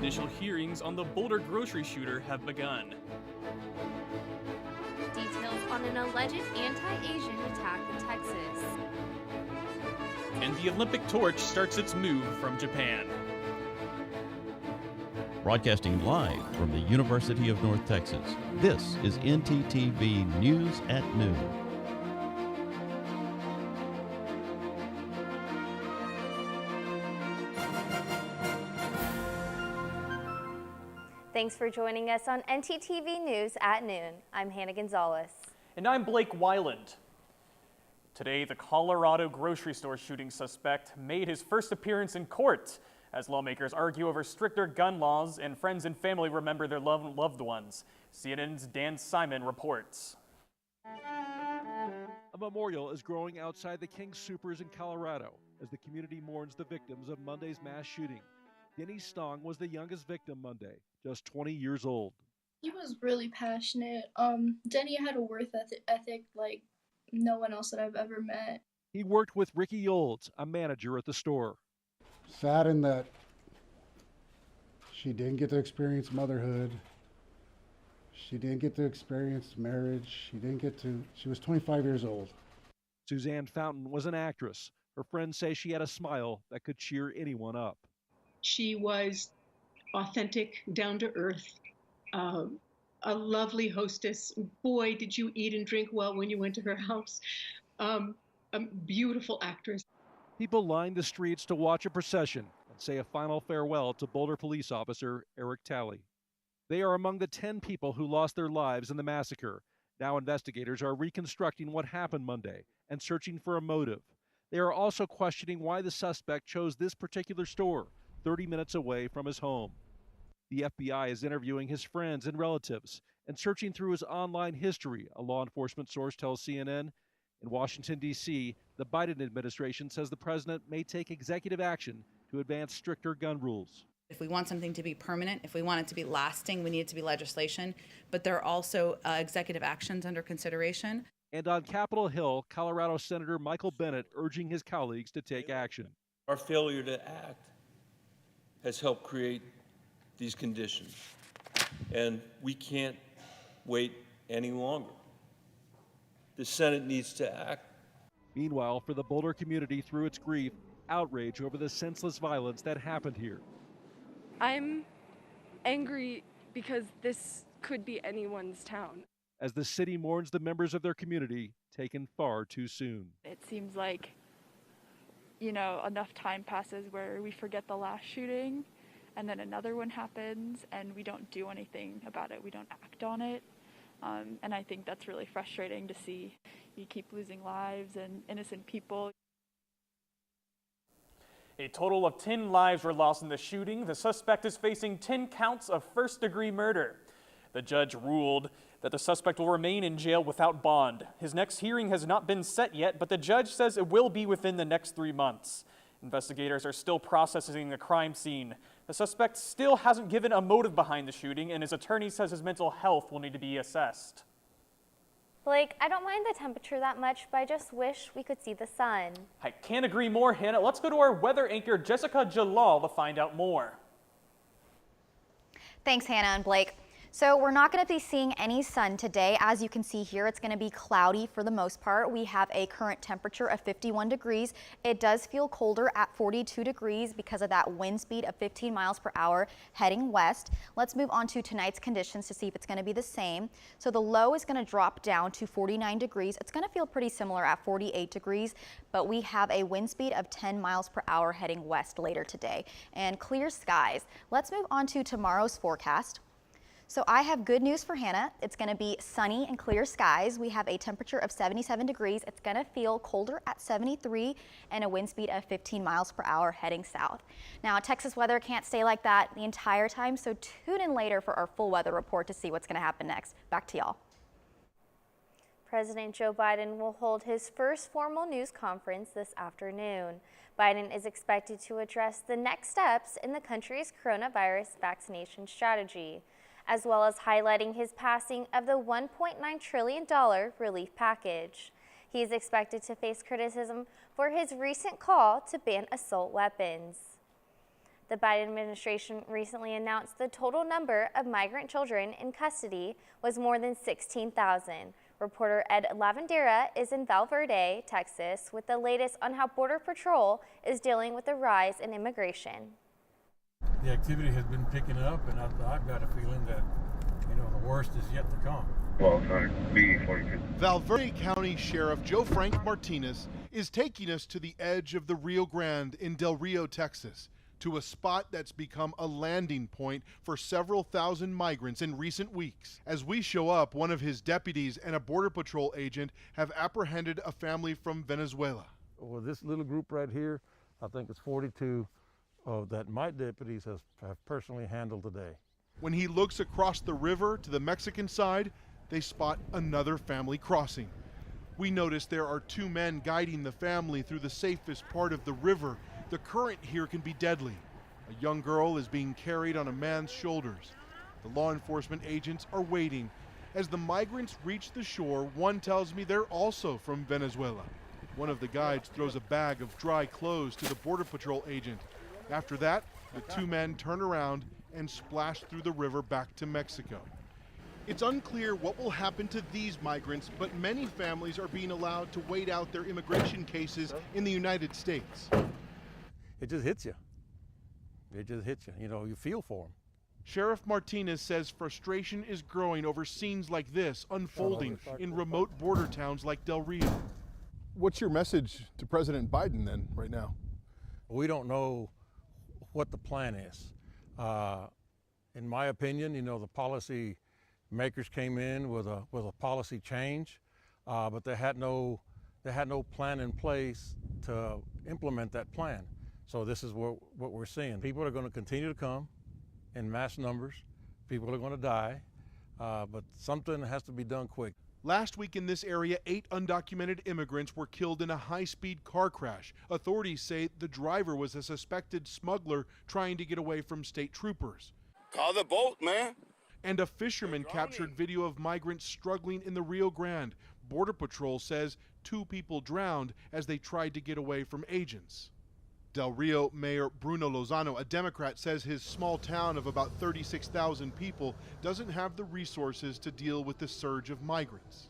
Initial hearings on the Boulder grocery shooter have begun. Details on an alleged anti-Asian attack in Texas. And the Olympic torch starts its move from Japan. Broadcasting live from the University of North Texas, this is ntTV News at Noon. Thanks for joining us on ntTV News at Noon. I'm Hannah Gonzalez. And I'm Blake Weiland. Today, the Colorado grocery store shooting suspect made his first appearance in court as lawmakers argue over stricter gun laws and friends and family remember their loved ones. CNN's Dan Simon reports. A memorial is growing outside the King Soopers in Colorado as the community mourns the victims of Monday's mass shooting. Denny Stong was the youngest victim Monday, just 20 years old. He was really passionate. Denny had a work ethic like no one else that I've ever met. He worked with Ricky Olds, a manager at the store. Sad in that she didn't get to experience motherhood. She didn't get to experience marriage. She was 25 years old. Suzanne Fountain was an actress. Her friends say she had a smile that could cheer anyone up. She was authentic, down to earth, a lovely hostess. Boy, did you eat and drink well when you went to her house. A beautiful actress. People lined the streets to watch a procession and say a final farewell to Boulder police officer Eric Talley. They are among the 10 people who lost their lives in the massacre. Now investigators are reconstructing what happened Monday and searching for a motive. They are also questioning why the suspect chose this particular store, 30 minutes away from his home. The FBI is interviewing his friends and relatives and searching through his online history, a law enforcement source tells CNN. In Washington, D.C., the Biden administration says the president may take executive action to advance stricter gun rules. If we want something to be permanent, if we want it to be lasting, we need it to be legislation. But there are also executive actions under consideration. And on Capitol Hill, Colorado Senator Michael Bennet urging his colleagues to take action. Our failure to act has helped create these conditions, and we can't wait any longer. The Senate needs to act. Meanwhile, for the Boulder community through its grief, outrage over the senseless violence that happened here. I'm angry because this could be anyone's town. As the city mourns the members of their community taken far too soon. It seems like, enough time passes where we forget the last shooting and then another one happens and we don't do anything about it. We don't act on it. And I think that's really frustrating to see. You keep losing lives and innocent people. A total of 10 lives were lost in the shooting. The suspect is facing 10 counts of first-degree murder. The judge ruled that the suspect will remain in jail without bond. His next hearing has not been set yet, but the judge says it will be within the next 3 months. Investigators are still processing the crime scene. The suspect still hasn't given a motive behind the shooting, and his attorney says his mental health will need to be assessed. Blake, I don't mind the temperature that much, but I just wish we could see the sun. I can't agree more, Hannah. Let's go to our weather anchor, Jessica Jalal, to find out more. Thanks, Hannah and Blake. So we're not going to be seeing any sun today. As you can see here, it's going to be cloudy for the most part. We have a current temperature of 51 degrees. It does feel colder at 42 degrees because of that wind speed of 15 miles per hour heading west. Let's move on to tonight's conditions to see if it's going to be the same. So the low is going to drop down to 49 degrees. It's going to feel pretty similar at 48 degrees, but we have a wind speed of 10 miles per hour heading west later today and clear skies. Let's move on to tomorrow's forecast. So I have good news for Hannah. It's going to be sunny and clear skies. We have a temperature of 77 degrees. It's going to feel colder at 73 and a wind speed of 15 miles per hour heading south. Now, Texas weather can't stay like that the entire time, so tune in later for our full weather report to see what's going to happen next. Back to y'all. President Joe Biden will hold his first formal news conference this afternoon. Biden is expected to address the next steps in the country's coronavirus vaccination strategy, as well as highlighting his passing of the $1.9 trillion relief package. He is expected to face criticism for his recent call to ban assault weapons. The Biden administration recently announced the total number of migrant children in custody was more than 16,000. Reporter Ed Lavandera is in Val Verde, Texas, with the latest on how Border Patrol is dealing with the rise in immigration. The activity has been picking up, and I've got a feeling that, the worst is yet to come. Val Verde County Sheriff Joe Frank Martinez is taking us to the edge of the Rio Grande in Del Rio, Texas, to a spot that's become a landing point for several thousand migrants in recent weeks. As we show up, one of his deputies and a Border Patrol agent have apprehended a family from Venezuela. Well, this little group right here, I think it's 42 that my deputies have personally handled today. When he looks across the river to the Mexican side, they spot another family crossing. We notice there are two men guiding the family through the safest part of the river. The current here can be deadly. A young girl is being carried on a man's shoulders. The law enforcement agents are waiting. As the migrants reach the shore, one tells me they're also from Venezuela. One of the guides throws a bag of dry clothes to the Border Patrol agent. After that, the two men turn around and splash through the river back to Mexico. It's unclear what will happen to these migrants, but many families are being allowed to wait out their immigration cases in the United States. It just hits you. It just hits you. You feel for them. Sheriff Martinez says frustration is growing over scenes like this unfolding in remote border towns like Del Rio. What's your message to President Biden then, right now? We don't know what the plan is. In my opinion, the policy makers came in with a policy change, but they had no plan in place to implement that plan. So this is what we're seeing. People are going to continue to come in mass numbers. People are going to die, but something has to be done quick. Last week in this area, 8 undocumented immigrants were killed in a high-speed car crash. Authorities say the driver was a suspected smuggler trying to get away from state troopers. Call the boat, man. And a fisherman captured video of migrants struggling in the Rio Grande. Border Patrol says 2 people drowned as they tried to get away from agents. Del Rio Mayor Bruno Lozano, a Democrat, says his small town of about 36,000 people doesn't have the resources to deal with the surge of migrants.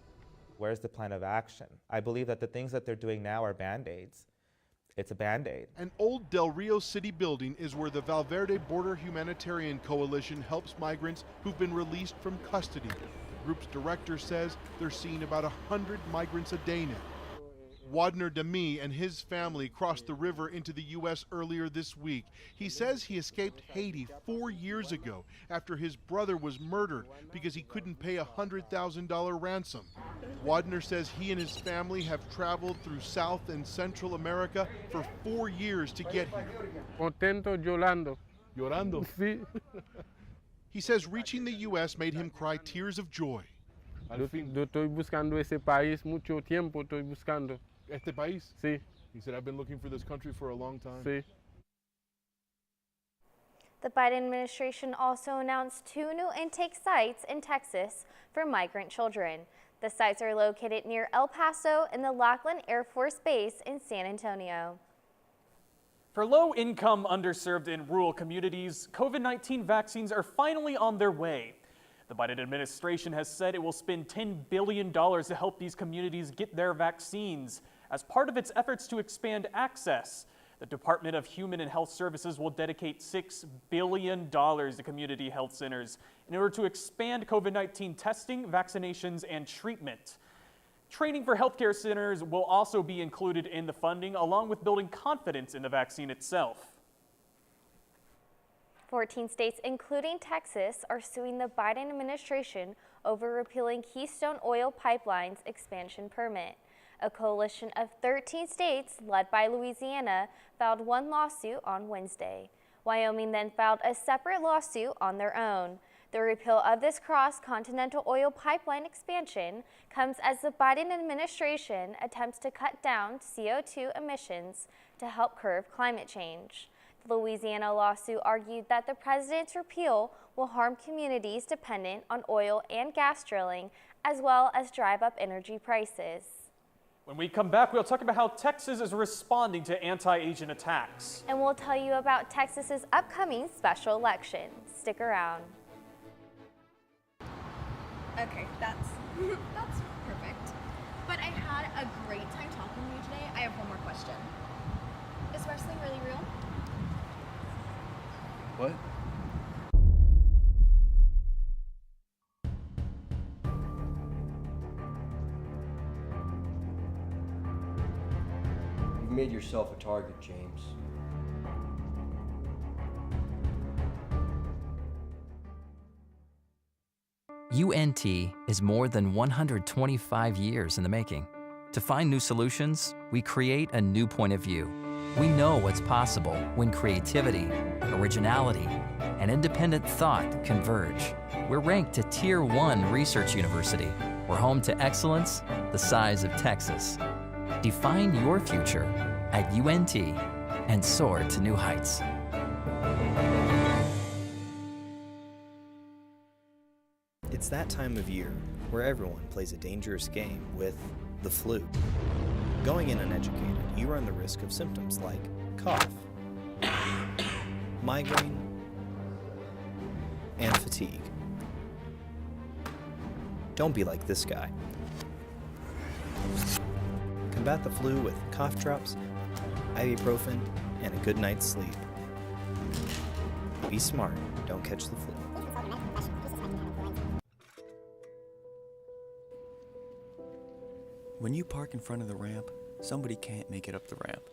Where's the plan of action? I believe that the things that they're doing now are Band-Aids. It's a Band-Aid. An old Del Rio city building is where the Val Verde Border Humanitarian Coalition helps migrants who've been released from custody. The group's director says they're seeing about 100 migrants a day now. Wadner Demi and his family crossed the river into the U.S. earlier this week. He says he escaped Haiti 4 years ago after his brother was murdered because he couldn't pay a $100,000 ransom. Wadner says he and his family have traveled through South and Central America for 4 years to get here. Contento, llorando. Llorando. Sí. He says reaching the U.S. made him cry tears of joy. Yo estoy buscando ese país mucho tiempo, estoy buscando. Este país? Sí. He said, I've been looking for this country for a long time. Sí. The Biden administration also announced 2 new intake sites in Texas for migrant children. The sites are located near El Paso and the Lackland Air Force Base in San Antonio. For low-income, underserved, and rural communities, COVID-19 vaccines are finally on their way. The Biden administration has said it will spend $10 billion to help these communities get their vaccines. As part of its efforts to expand access, the Department of Human and Health Services will dedicate $6 billion to community health centers in order to expand COVID-19 testing, vaccinations, and treatment. Training for healthcare centers will also be included in the funding, along with building confidence in the vaccine itself. 14 states, including Texas, are suing the Biden administration over repealing Keystone Oil Pipeline's expansion permit. A coalition of 13 states, led by Louisiana, filed one lawsuit on Wednesday. Wyoming then filed a separate lawsuit on their own. The repeal of this cross-continental oil pipeline expansion comes as the Biden administration attempts to cut down CO2 emissions to help curb climate change. The Louisiana lawsuit argued that the president's repeal will harm communities dependent on oil and gas drilling, as well as drive up energy prices. When we come back, we'll talk about how Texas is responding to anti-Asian attacks. And we'll tell you about Texas's upcoming special election. Stick around. Okay, that's perfect. But I had a great time talking to you today. I have one more question. Is wrestling really real? What? You've made yourself a target, James. UNT is more than 125 years in the making. To find new solutions, we create a new point of view. We know what's possible when creativity, originality, and independent thought converge. We're ranked a Tier 1 research university. We're home to excellence the size of Texas. Define your future at UNT and soar to new heights. It's that time of year where everyone plays a dangerous game with the flu. Going in uneducated, you run the risk of symptoms like cough, migraine, and fatigue. Don't be like this guy. Combat the flu with cough drops, ibuprofen, and a good night's sleep. Be smart, don't catch the flu. When you park in front of the ramp, somebody can't make it up the ramp.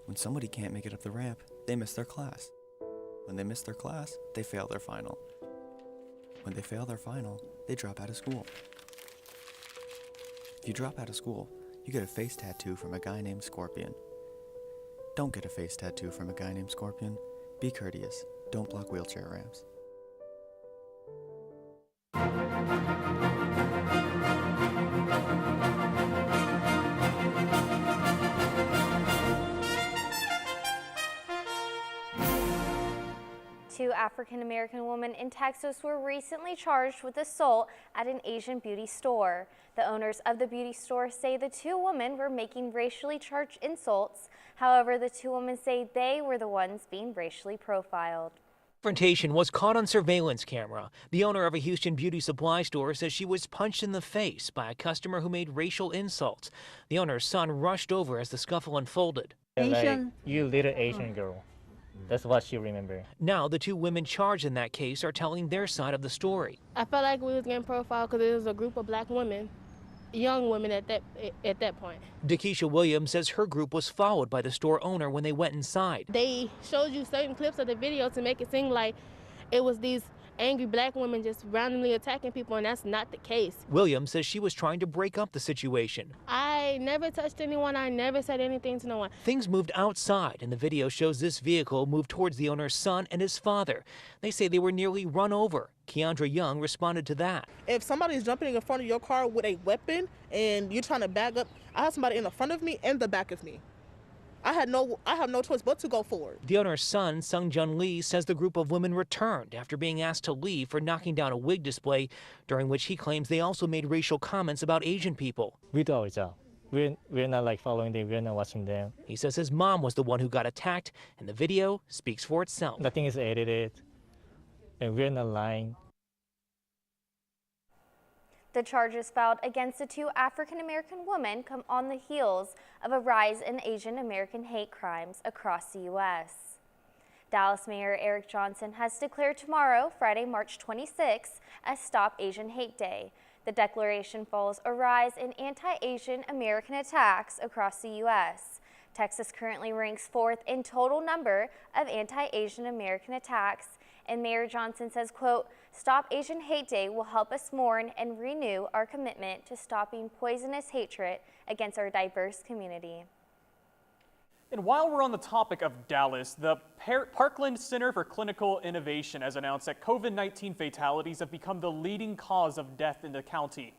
When somebody can't make it up the ramp, they miss their class. When they miss their class, they fail their final. When they fail their final, they drop out of school. If you drop out of school, you get a face tattoo from a guy named Scorpion. Don't get a face tattoo from a guy named Scorpion. Be courteous. Don't block wheelchair ramps. Two African-American women in Texas were recently charged with assault at an Asian beauty store. The owners of the beauty store say the two women were making racially charged insults. However, the two women say they were the ones being racially profiled. The confrontation was caught on surveillance camera. The owner of a Houston beauty supply store says she was punched in the face by a customer who made racial insults. The owner's son rushed over as the scuffle unfolded. Like, you little Asian girl. That's what she remembered. Now, the two women charged in that case are telling their side of the story. I felt like we was getting profiled because it was a group of black women, young women at that point. Dakisha Williams says her group was followed by the store owner when they went inside. They showed you certain clips of the video to make it seem like it was these angry black women just randomly attacking people, and that's not the case. Williams says she was trying to break up the situation. I never touched anyone. I never said anything to no one. Things moved outside, and the video shows this vehicle move towards the owner's son and his father. They say they were nearly run over. Keandra Young responded to that. If somebody's jumping in front of your car with a weapon and you're trying to back up, I have somebody in the front of me and the back of me. I have no choice but to go forward. The owner's son, Sung Jun Lee, says the group of women returned after being asked to leave for knocking down a wig display, during which he claims they also made racial comments about Asian people. We do our job. We're not like following them, we're not watching them. He says his mom was the one who got attacked, and the video speaks for itself. Nothing is edited, and we're not lying. The charges filed against the two African-American women come on the heels of a rise in Asian American hate crimes across the U.S. Dallas Mayor Eric Johnson has declared tomorrow, Friday, March 26, as Stop Asian Hate Day. The declaration follows a rise in anti-Asian American attacks across the U.S. Texas currently ranks fourth in total number of anti-Asian American attacks, and Mayor Johnson says, quote, Stop Asian Hate Day will help us mourn and renew our commitment to stopping poisonous hatred against our diverse community. And while we're on the topic of Dallas, the Parkland Center for Clinical Innovation has announced that COVID-19 fatalities have become the leading cause of death in the county.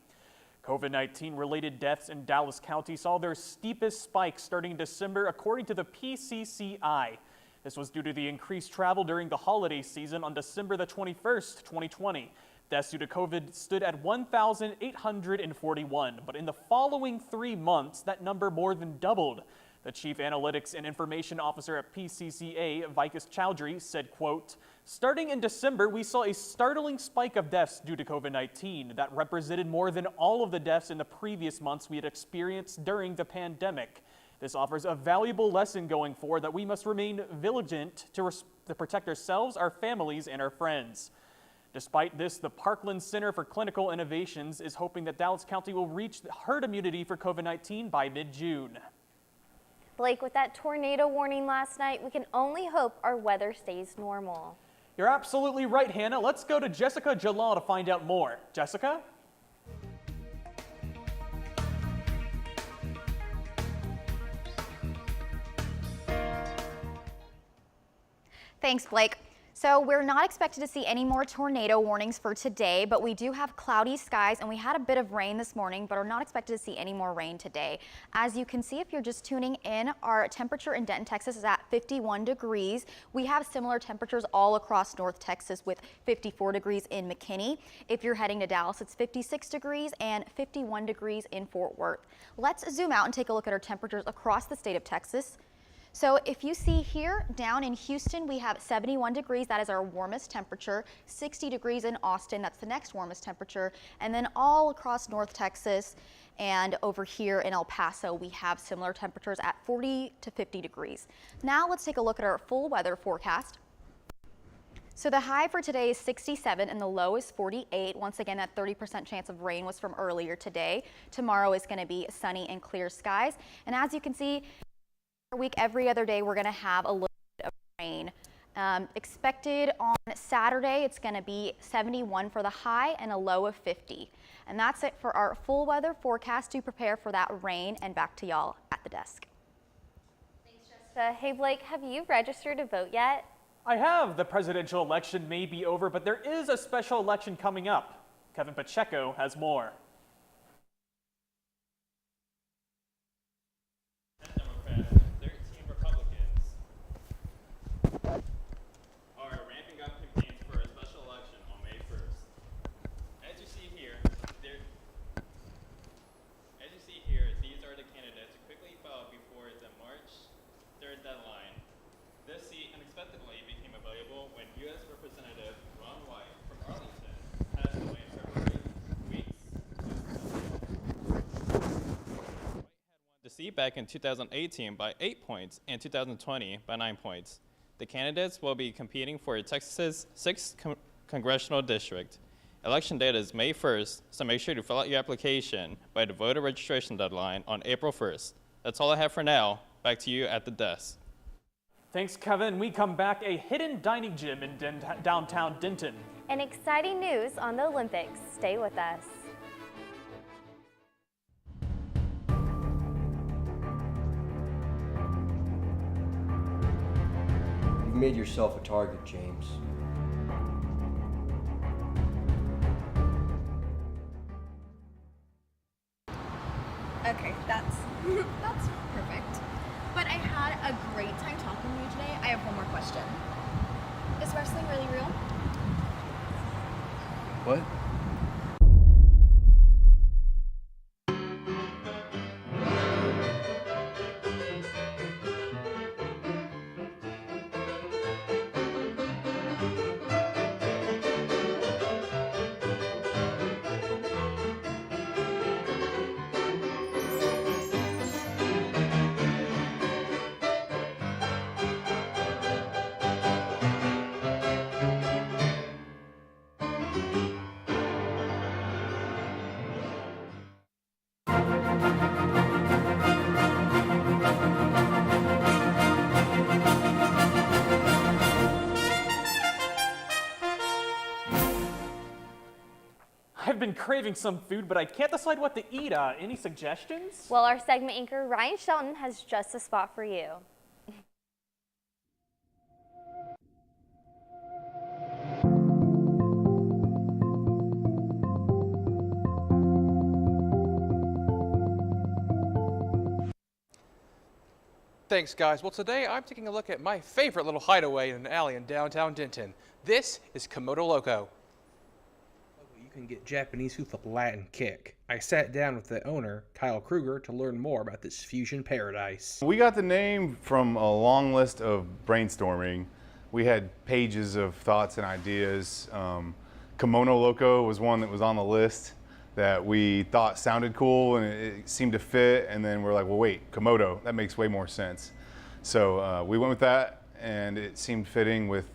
COVID-19 related deaths in Dallas County saw their steepest spike starting in December, according to the PCCI. This was due to the increased travel during the holiday season on December the 21st, 2020. Deaths due to COVID stood at 1,841, but in the following 3 months, that number more than doubled. The Chief Analytics and Information Officer at PCCA, Vikas Chowdhury, said, quote, "Starting in December, we saw a startling spike of deaths due to COVID-19 that represented more than all of the deaths in the previous months we had experienced during the pandemic. This offers a valuable lesson going forward that we must remain vigilant to protect ourselves, our families, and our friends." Despite this, the Parkland Center for Clinical Innovations is hoping that Dallas County will reach herd immunity for COVID-19 by mid-June. Blake, with that tornado warning last night, we can only hope our weather stays normal. You're absolutely right, Hannah. Let's go to Jessica Jalal to find out more. Jessica? Thanks, Blake. So we're not expected to see any more tornado warnings for today, but we do have cloudy skies and we had a bit of rain this morning, but are not expected to see any more rain today. As you can see, if you're just tuning in, our temperature in Denton, Texas is at 51 degrees. We have similar temperatures all across North Texas with 54 degrees in McKinney. If you're heading to Dallas, it's 56 degrees and 51 degrees in Fort Worth. Let's zoom out and take a look at our temperatures across the state of Texas. So if you see here down in Houston, we have 71 degrees. That is our warmest temperature. 60 degrees in Austin. That's the next warmest temperature. And then all across North Texas and over here in El Paso, we have similar temperatures at 40 to 50 degrees. Now let's take a look at our full weather forecast. So the high for today is 67 and the low is 48. Once again, that 30% chance of rain was from earlier today. Tomorrow is going to be sunny and clear skies. And as you can see, week every other day we're going to have a little bit of rain. Expected on Saturday, it's going to be 71 for the high and a low of 50. And that's it for our full weather forecast to prepare for that rain, and back to y'all at the desk. Thanks, Jessica. Hey Blake, have you registered to vote yet? I have. The presidential election may be over, but there is a special election coming up. Kevin Pacheco has more. Seat back in 2018 by 8 points and 2020 by 9 points. The candidates will be competing for Texas's 6th congressional district. Election date is May 1st, so make sure to fill out your application by the voter registration deadline on April 1st. That's all I have for now. Back to you at the desk. Thanks, Kevin. We come back, a hidden dining gym in downtown Denton. And exciting news on the Olympics. Stay with us. You've made yourself a target, James. Okay, that's perfect. But I had a great time talking to you today. I have one more question. Is wrestling really real? What? I've been craving some food, but I can't decide what to eat. Any suggestions? Well, our segment anchor, Ryan Shelton, has just a spot for you. Thanks, guys. Well, today I'm taking a look at my favorite little hideaway in an alley in downtown Denton. This is Komodo Loco. can get Japanese food with a Latin kick. I sat down with the owner, Kyle Kruger, to learn more about this fusion paradise. We got the name from a long list of brainstorming. We had pages of thoughts and ideas. Kimono Loco was one that was on the list that we thought sounded cool and it seemed to fit, and then we're like, well wait, Komodo, that makes way more sense. So we went with that, and it seemed fitting with,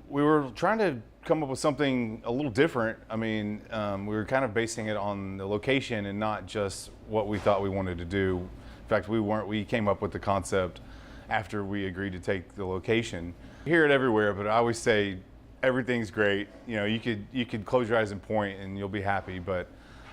we were trying to come up with something a little different. I mean, we were kind of basing it on the location and not just what we thought we wanted to do. In fact, we came up with the concept after we agreed to take the location. You hear it everywhere, but I always say everything's great. You know, you could close your eyes and point and you'll be happy, but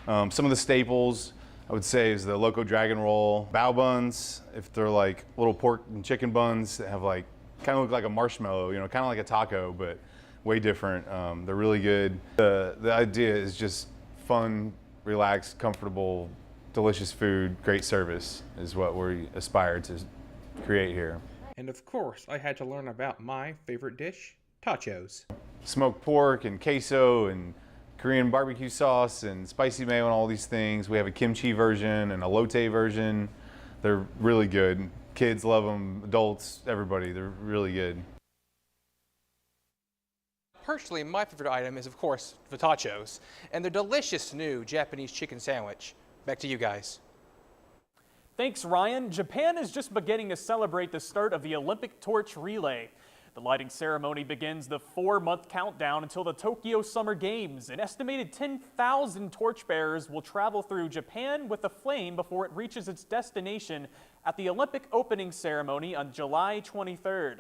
some of the staples I would say is the Loco Dragon Roll, bao buns, if they're like little pork and chicken buns that have like, kind of look like a marshmallow, you know, kind of like a taco, but way different. They're really good. The idea is just fun, relaxed, comfortable, delicious food, great service is what we aspire to create here. And of course, I had to learn about my favorite dish, tachos. Smoked pork and queso and Korean barbecue sauce and spicy mayo and all these things. We have a kimchi version and a lotte version. They're really good. Kids love them, adults, everybody. They're really good. Personally, my favorite item is, of course, the tachos and their delicious new Japanese chicken sandwich. Back to you guys. Thanks, Ryan. Japan is just beginning to celebrate the start of the Olympic torch relay. The lighting ceremony begins the 4-month countdown until the Tokyo Summer Games. An estimated 10,000 torchbearers will travel through Japan with the flame before it reaches its destination at the Olympic opening ceremony on July 23rd.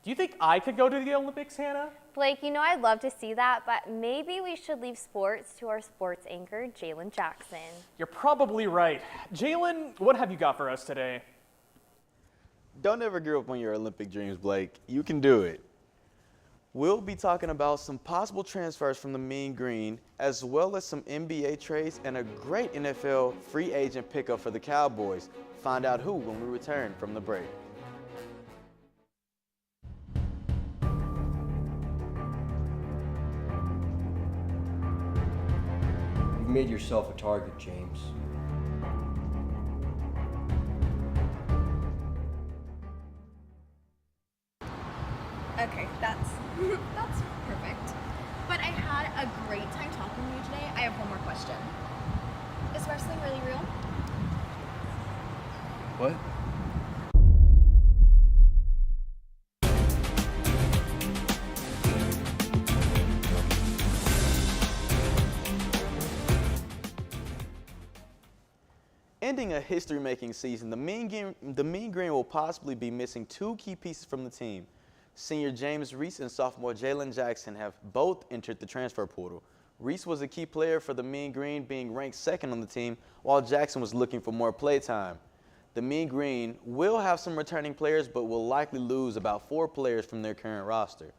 Do you think I could go to the Olympics, Hannah? Blake, you know I'd love to see that, but maybe we should leave sports to our sports anchor, Jalen Jackson. You're probably right. Jalen, what have you got for us today? Don't ever give up on your Olympic dreams, Blake. You can do it. We'll be talking about some possible transfers from the Mean Green, as well as some NBA trades and a great NFL free agent pickup for the Cowboys. Find out who when we return from the break. You've made yourself a target, James. Okay, that's perfect. But I had a great time talking to you today. I have one more question. Is wrestling really real? What? Ending a history-making season, the Mean Green will possibly be missing 2 key pieces from the team. Senior James Reese and sophomore Jalen Jackson have both entered the transfer portal. Reese was a key player for the Mean Green, being ranked 2nd on the team, while Jackson was looking for more play time. The Mean Green will have some returning players, but will likely lose about 4 players from their current roster.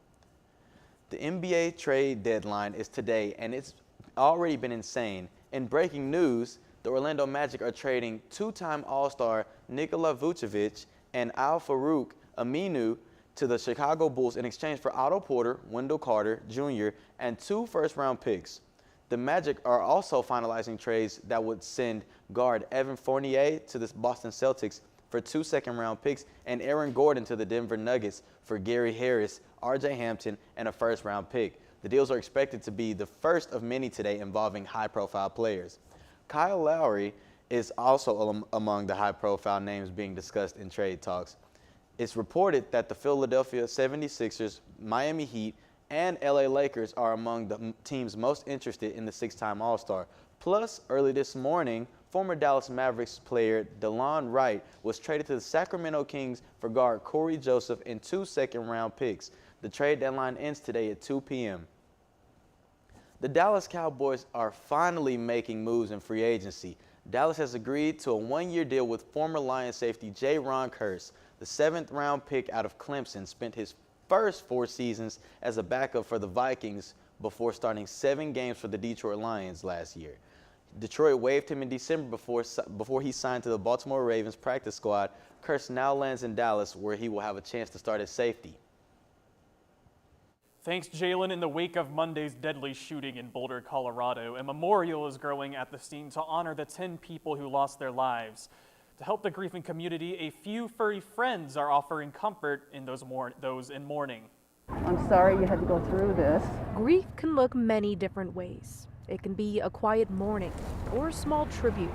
The NBA trade deadline is today, and it's already been insane. In breaking news, the Orlando Magic are trading 2-time All-Star Nikola Vucevic and Al-Farouq Aminu to the Chicago Bulls in exchange for Otto Porter, Wendell Carter Jr., and 2 first-round picks. The Magic are also finalizing trades that would send guard Evan Fournier to the Boston Celtics for 2 second-round picks and Aaron Gordon to the Denver Nuggets for Gary Harris, R.J. Hampton, and a first-round pick. The deals are expected to be the first of many today involving high-profile players. Kyle Lowry is also among the high-profile names being discussed in trade talks. It's reported that the Philadelphia 76ers, Miami Heat, and LA Lakers are among the teams most interested in the 6-time All-Star. Plus, early this morning, former Dallas Mavericks player DeLon Wright was traded to the Sacramento Kings for guard Corey Joseph and 2 second-round picks. The trade deadline ends today at 2 p.m. The Dallas Cowboys are finally making moves in free agency. Dallas has agreed to a 1-year deal with former Lions safety J-Ron Kearse. The 7th-round pick out of Clemson spent his first 4 seasons as a backup for the Vikings before starting 7 games for the Detroit Lions last year. Detroit waived him in December before he signed to the Baltimore Ravens practice squad. Kearse now lands in Dallas, where he will have a chance to start at safety. Thanks, Jalen. In the wake of Monday's deadly shooting in Boulder, Colorado, a memorial is growing at the scene to honor the 10 people who lost their lives. To help the grieving community, a few furry friends are offering comfort in those in mourning. I'm sorry you had to go through this. Grief can look many different ways. It can be a quiet mourning or a small tribute.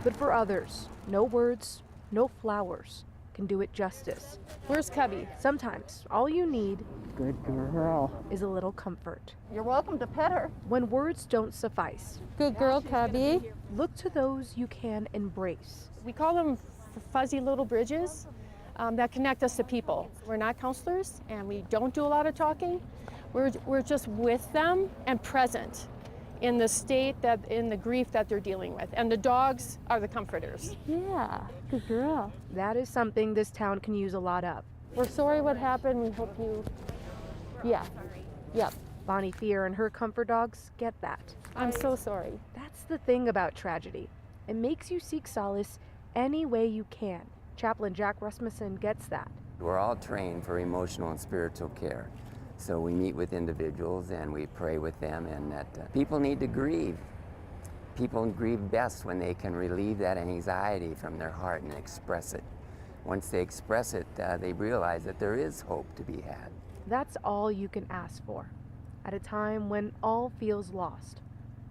But for others, no words, no flowers can do it justice. Where's Cubby? Sometimes all you need, Good girl, is a little comfort. You're welcome to pet her. When words don't suffice, Good girl, Cubby. look to those you can embrace. We call them fuzzy little bridges that connect us to people. We're not counselors and we don't do a lot of talking. We're just with them and present in the state in the grief that they're dealing with. And the dogs are the comforters. Yeah, good girl. That is something this town can use a lot of. We're sorry what happened. We hope you, yep. Bonnie Fear and her comfort dogs get that. I'm so sorry. That's the thing about tragedy. It makes you seek solace any way you can. Chaplain Jack Rasmussen gets that. We're all trained for emotional and spiritual care. So we meet with individuals and we pray with them, and that people need to grieve. People grieve best when they can relieve that anxiety from their heart and express it. Once they express it, they realize that there is hope to be had. That's all you can ask for. At a time when all feels lost,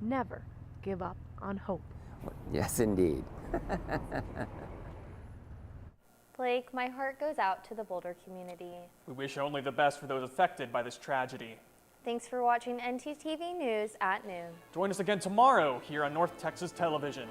never give up on hope. Yes, indeed. Blake, my heart goes out to the Boulder community. We wish only the best for those affected by this tragedy. Thanks for watching ntTV News at noon. Join us again tomorrow here on North Texas Television.